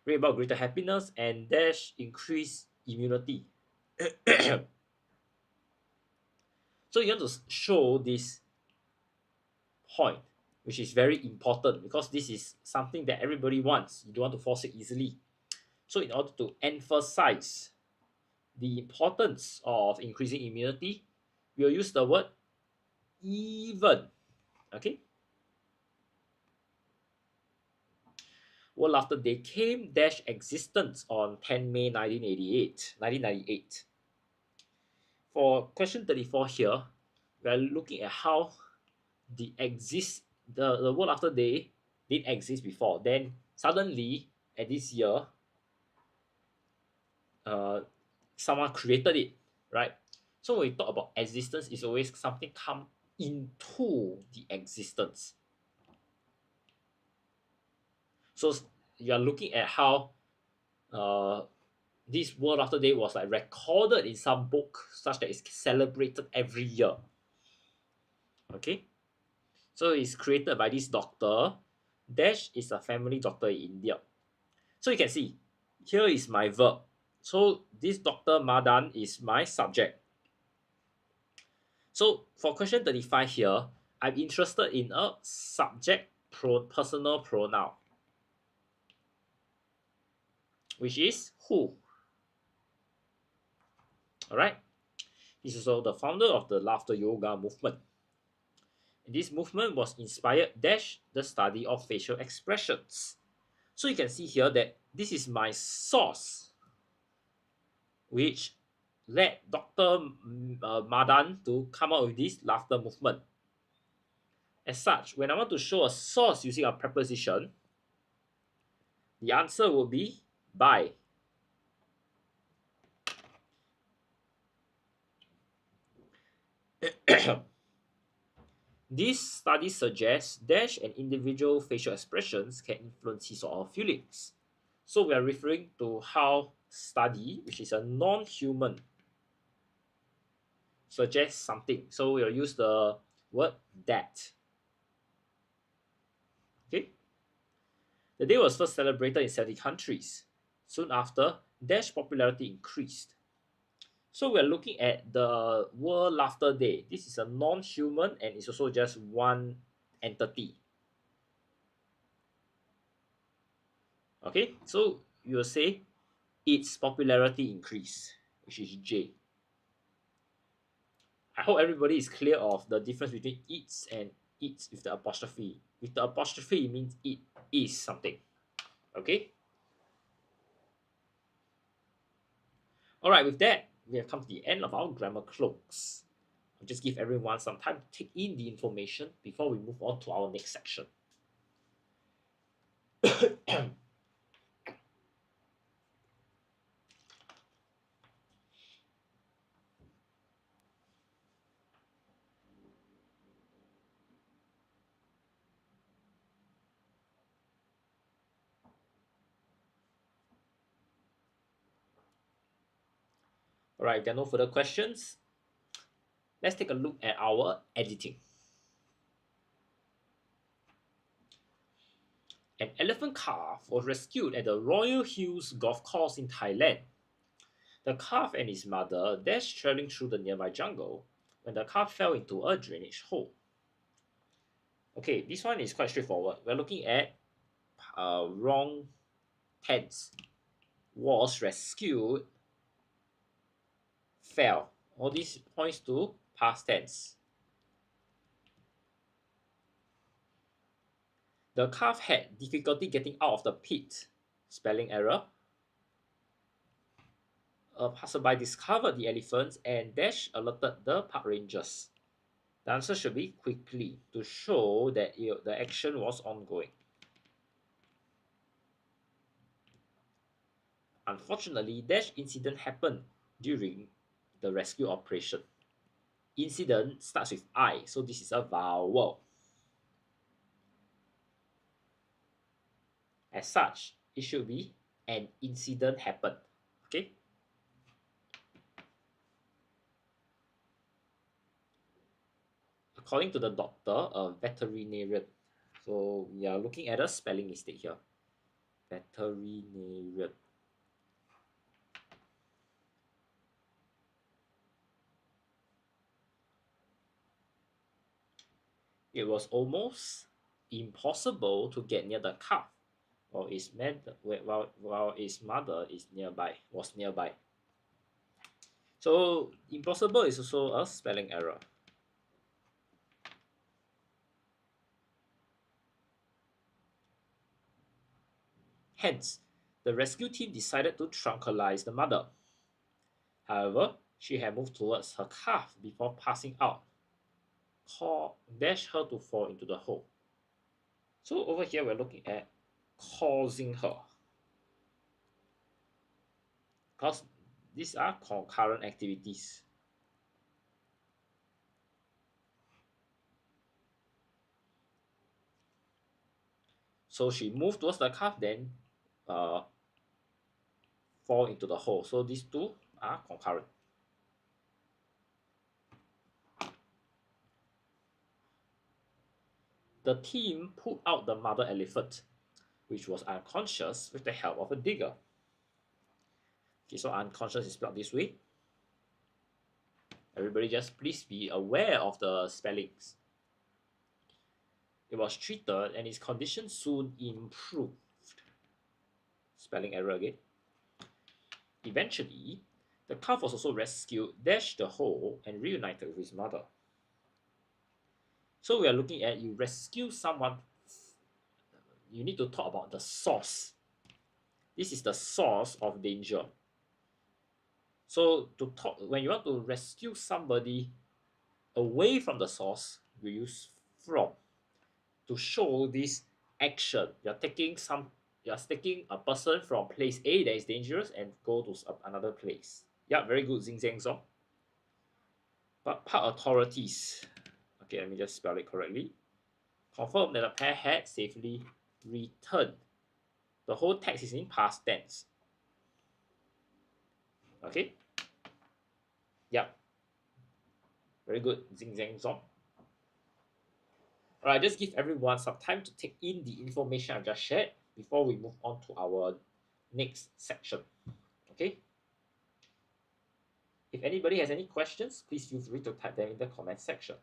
Bring about greater happiness and dash increase immunity. So you want to show this point, which is very important because this is something that everybody wants. You don't want to fall sick easily. So in order to emphasize the importance of increasing immunity, we'll use the word even. Okay. Well, after they came dash existence on 10 May 1998. For question 34 here, we are looking at how the world after day didn't exist before. Then suddenly at this year, uh, someone created it, right? So when we talk about existence, it's always something come into the existence. So you are looking at how uh, this world after day was like recorded in some book such that it's celebrated every year. Okay, so it's created by this doctor. Dash is a family doctor in India. So you can see here is my verb. So this Dr. Madan is my subject. So for question 35 here, I'm interested in a subject personal pronoun, which is who. Alright. He's also the founder of the laughter yoga movement. This movement was inspired dash the study of facial expressions. So you can see here that this is my source, which led Dr. Madan to come up with this laughter movement. As such, when I want to show a source using a preposition, the answer will be by. This study suggests dash and individual facial expressions can influence his or her feelings. So we are referring to how study, which is a non-human, suggests something. So we'll use the word that. Okay. The day was first celebrated in 70 countries. Soon after, dash popularity increased. So we're looking at the World Laughter Day. This is a non-human and it's also just one entity. Okay, so you will say its popularity increase, which is J. I hope everybody is clear of the difference between its and its with the apostrophe. With the apostrophe, it means it is something. Okay? Alright, with that, we have come to the end of our grammar cloaks. I'll just give everyone some time to take in the information before we move on to our next section. All right, if there are no further questions, let's take a look at our editing. An elephant calf was rescued at the Royal Hills Golf Course in Thailand. The calf and its mother dashed traveling through the nearby jungle when the calf fell into a drainage hole. Okay, this one is quite straightforward. We're looking at wrong tense. Was rescued, fell. All these points to past tense. The calf had difficulty getting out of the pit. Spelling error. A passerby discovered the elephants and dash alerted the park rangers. The answer should be quickly to show that the action was ongoing. Unfortunately, dash incident happened during the rescue operation. Incident starts with I, so this is a vowel. As such, it should be an incident happened. Okay. According to the doctor, a veterinarian. So we are looking at a spelling mistake here. Veterinarian. It was almost impossible to get near the calf while its mother was nearby. So impossible is also a spelling error. Hence, the rescue team decided to tranquilize the mother. However, she had moved towards her calf before passing out, dash her to fall into the hole. So over here we're looking at causing her, because these are concurrent activities. So she moved towards the calf, then fall into the hole. So these two are concurrent. The team pulled out the mother elephant, which was unconscious, with the help of a digger. Okay, so unconscious is spelled this way. Everybody just please be aware of the spellings. It was treated and its condition soon improved. Spelling error again. Eventually, the calf was also rescued, dashed the hole, and reunited with his mother. So we are looking at you rescue someone, you need to talk about the source. This is the source of danger. So to talk, when you want to rescue somebody away from the source, we use from to show this action. You're taking a person from place A that is dangerous and go to another place. Yeah, very good, Zing Zhang Zong. But park authorities, okay, let me just spell it correctly, confirm that the pair had safely returned. The whole text is in past tense. Okay. Yep. Very good, Zing Zhang Zong. Alright, just give everyone some time to take in the information I've just shared before we move on to our next section. Okay? If anybody has any questions, please feel free to type them in the comment section.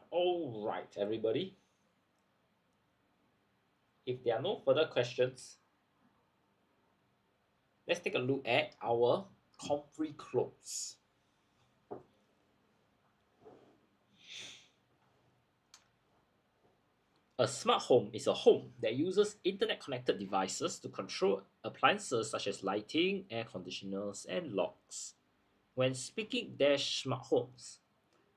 All right, everybody. If there are no further questions, let's take a look at our comfrey clothes. A smart home is a home that uses internet connected devices to control appliances such as lighting, air conditioners, and locks. When speaking dash smart homes,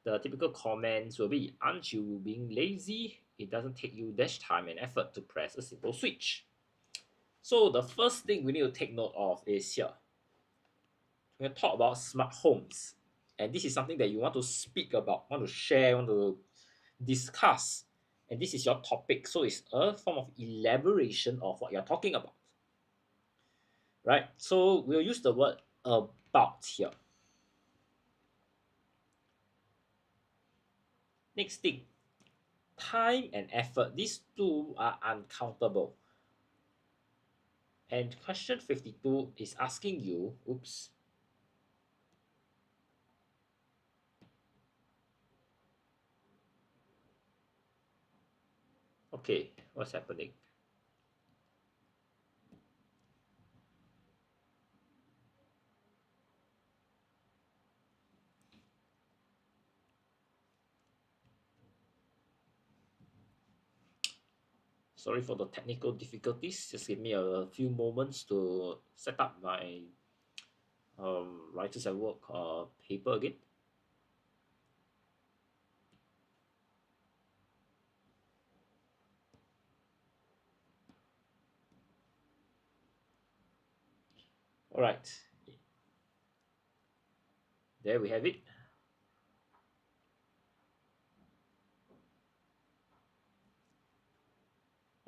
the typical comments will be, aren't you being lazy? It doesn't take you dash time and effort to press a simple switch. So the first thing we need to take note of is here. We're going to talk about smart homes. And this is something that you want to speak about, want to share, want to discuss. And this is your topic. So it's a form of elaboration of what you're talking about. Right? So we'll use the word about here. Next thing, time and effort. These two are uncountable. And question 52 is asking you, oops. Okay, what's happening? Sorry for the technical difficulties. Just give me a few moments to set up my writers at work paper again. All right, there we have it.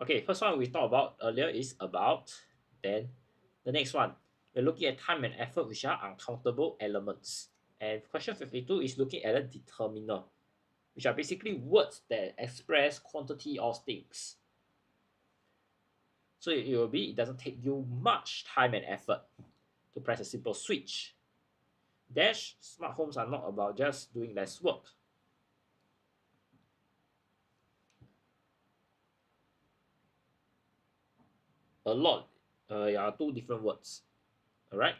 Okay, first one we talked about earlier is about. Then the next one, we're looking at time and effort, which are uncountable elements. And question 52 is looking at a determiner, which are basically words that express quantity of things. So it will be, it doesn't take you much time and effort to press a simple switch. Dash, smart homes are not about just doing less work. A lot are two different words. Alright?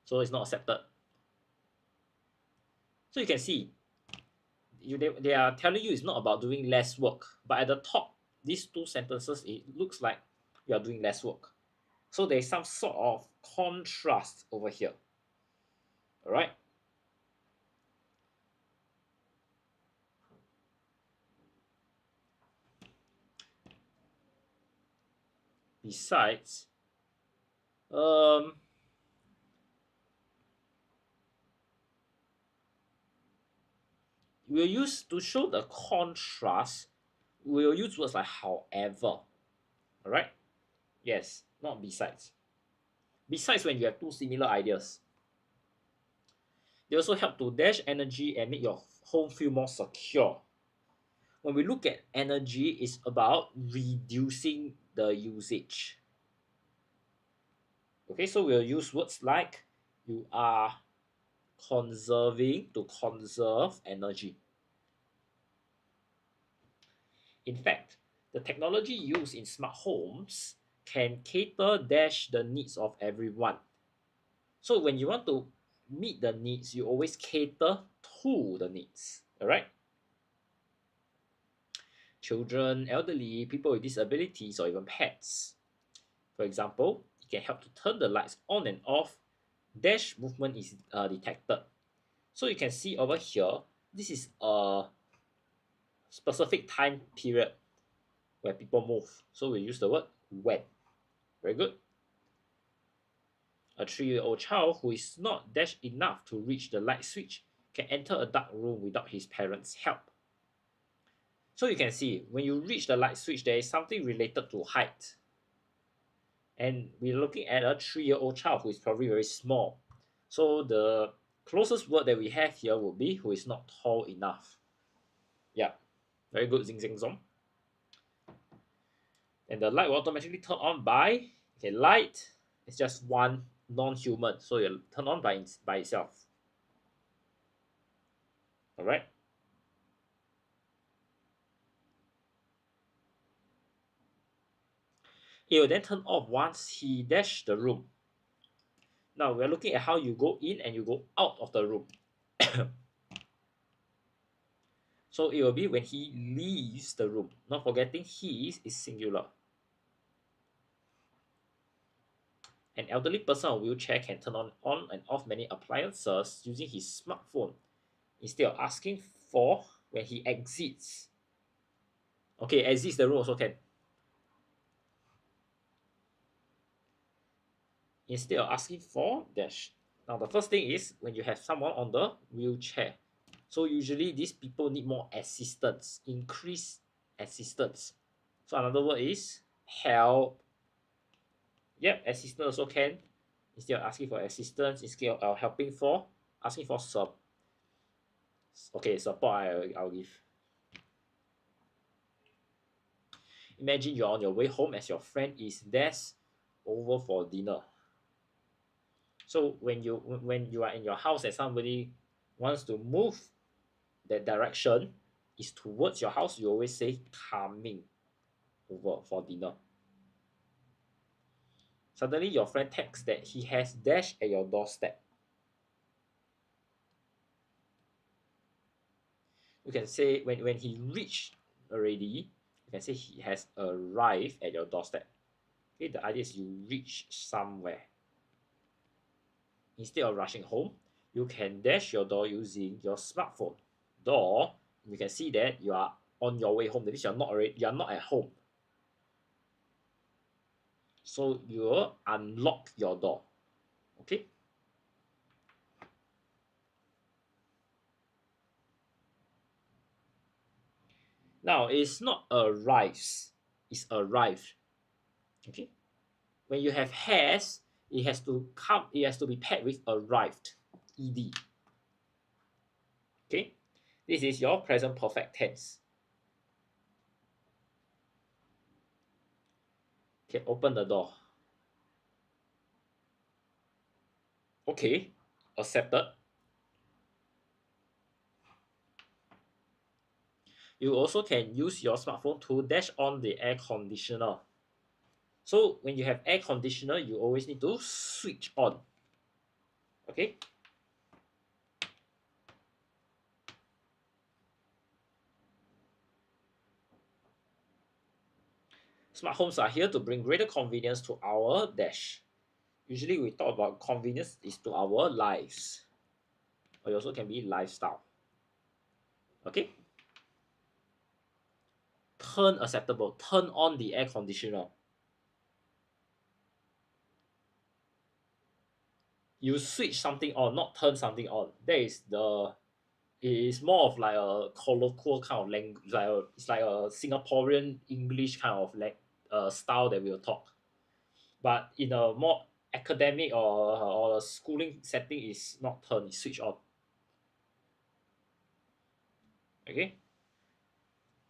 So it's not accepted. So you can see, they are telling you it's not about doing less work. But at the top, these two sentences, it looks like you are doing less work. So there's some sort of contrast over here. Alright? Besides, we'll use to show the contrast, we'll use words like however. Alright? Yes, not besides. Besides, when you have two similar ideas, they also help to dash energy and make your home feel more secure. When we look at energy, it's about reducing the usage. Okay, so we'll use words like you are conserving, to conserve energy. In fact, the technology used in smart homes can cater dash the needs of everyone. So when you want to meet the needs, you always cater to the needs. All right? Children, elderly, people with disabilities, or even pets. For example, it can help to turn the lights on and off. Dash movement is detected. So you can see over here, this is a specific time period where people move. So we use the word when. Very good. A 3-year-old child who is not dash enough to reach the light switch can enter a dark room without his parents' help. So you can see, when you reach the light switch, there is something related to height. And we're looking at a 3-year-old child who is probably very small. So the closest word that we have here would be who is not tall enough. Yeah, very good, Zing Zing Zong. And the light will automatically turn on by, okay, light is just one non-human, so it'll turn on by itself. All right. It will then turn off once he dash the room. Now we're looking at how you go in and you go out of the room. So it will be when he leaves the room. Not forgetting he is singular. An elderly person on a wheelchair can turn on and off many appliances using his smartphone instead of asking for when he exits. Okay, exits the room also can. Instead of asking for dash. Now the first thing is when you have someone on the wheelchair. So usually these people need more assistance, increased assistance. So another word is help. Yep, assistance also can. Instead of asking for assistance, instead of helping for, asking for support. Okay, support I'll give. Imagine you're on your way home as your friend is there's over for dinner. So when you are in your house and somebody wants to move that direction is towards your house, you always say coming over for dinner. Suddenly your friend texts that he has dash at your doorstep. You can say when he reached already, you can say he has arrived at your doorstep. Okay, the idea is you reach somewhere. Instead of rushing home, you can dash your door using your smartphone. Door, you can see that you are on your way home. That means you are not at home. So you unlock your door. Okay. Now it's not arrives, it's arrived. Okay. When you have has, it has to come. It has to be paired with arrived. Ed. Okay. This is your present perfect tense. Okay. Open the door. Okay. Accepted. You also can use your smartphone to dash on the air conditioner. So when you have air conditioner, you always need to switch on. Okay. Smart homes are here to bring greater convenience to our dash. Usually we talk about convenience is to our lives. Or it also can be lifestyle. Okay. Turn acceptable. Turn on the air conditioner. You switch something on, not turn something on. That is the it is more of like a colloquial kind of language. It's like a Singaporean English kind of style that we'll talk. But in a more academic or a schooling setting, is not turn, it's switch on. Okay.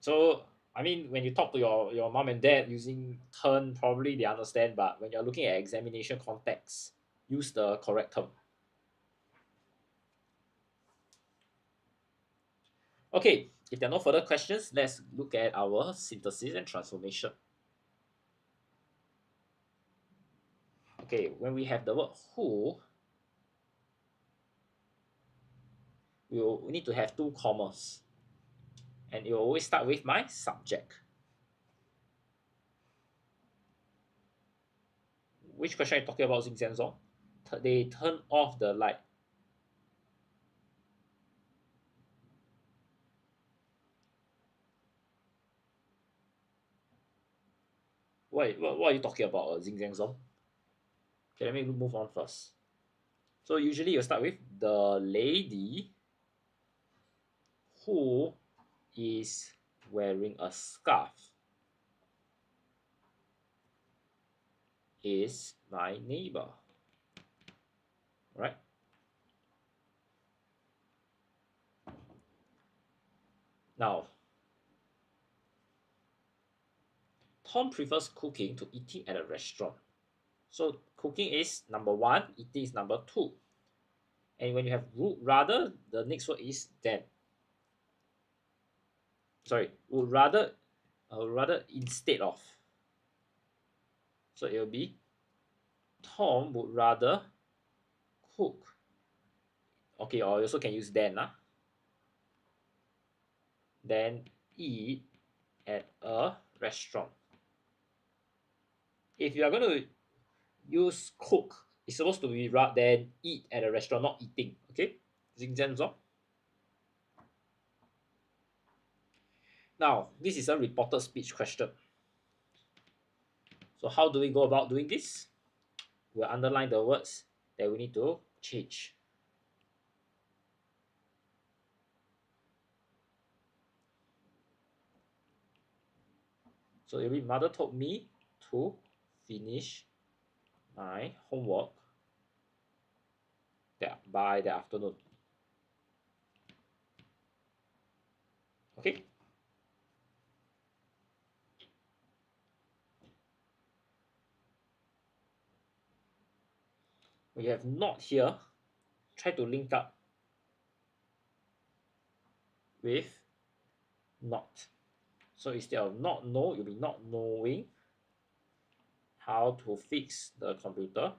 So I mean, when you talk to your mom and dad using turn, probably they understand. But when you're looking at examination context, use the correct term. Okay, if there are no further questions, let's look at our synthesis and transformation. Okay, when we have the word who, we need to have two commas. And it will always start with my subject. Which question are you talking about, Xing They turn off the light. What are you talking about, Xing Zong? Okay, let me move on first. So usually you start with the lady who is wearing a scarf is my neighbor. Right? Now, Tom prefers cooking to eating at a restaurant. So cooking is number one, eating is number two. And when you have would rather, the next word is than. Sorry, would rather instead of. So it will be Tom would rather cook. Okay, or you also can use than eat at a restaurant. If you are going to use cook, it's supposed to be rather than eat at a restaurant, not eating. Okay? 是这样子哦。Now, this is a reported speech question. So how do we go about doing this? We'll underline the words that we need to change. So it will be, mother told me to finish my homework by the afternoon. Okay? We have not here. Try to link up with not. So instead of not know, you'll be not knowing how to fix the computer.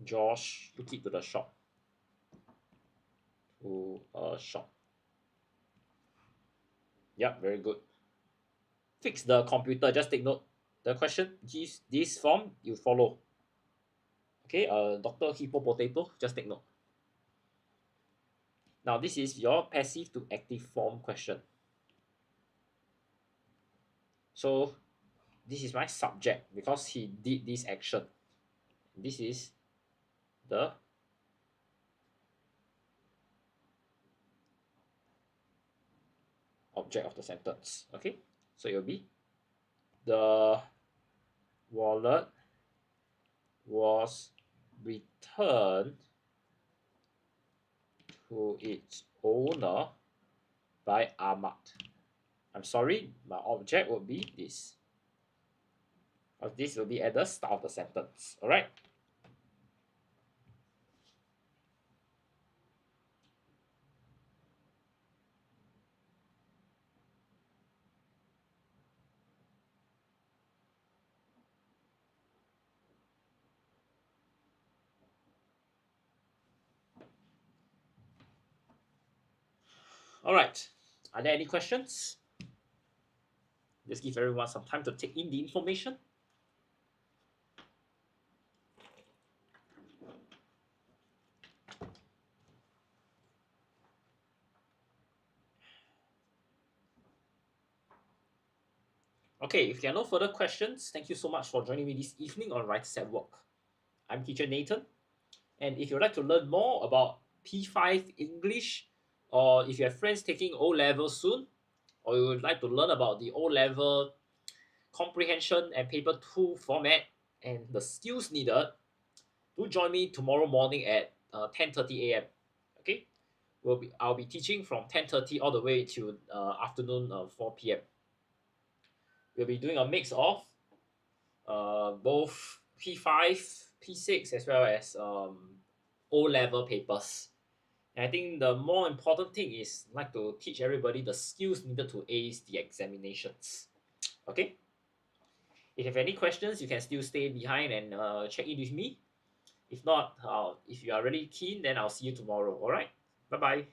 Josh took it to the shop. To a shop. Yep, very good. Fix the computer. Just take note. The question gives this form, you follow. Okay, Dr. Hippo Potato, just take note. Now, this is your passive to active form question. So, this is my subject because he did this action. This is the object of the sentence. Okay, so it will be the wallet was returned to its owner by Ahmad. I'm sorry, my object would be this. This will be at the start of the sentence. All right. All right. Are there any questions? Just give everyone some time to take in the information. Okay, if there are no further questions, thank you so much for joining me this evening on Writers at Work. I'm teacher Nathan, and if you'd like to learn more about P5 English, or if you have friends taking O level soon, or you would like to learn about the O level comprehension and paper 2 format and the skills needed, do join me tomorrow morning at 10:30 a.m. Okay, I'll be teaching from 10:30 all the way to afternoon 4 p.m. We'll be doing a mix of both P5, P6, as well as O-level papers. And I think the more important thing is like to teach everybody the skills needed to ace the examinations. Okay? If you have any questions, you can still stay behind and check in with me. If not, if you are really keen, then I'll see you tomorrow. All right? Bye-bye.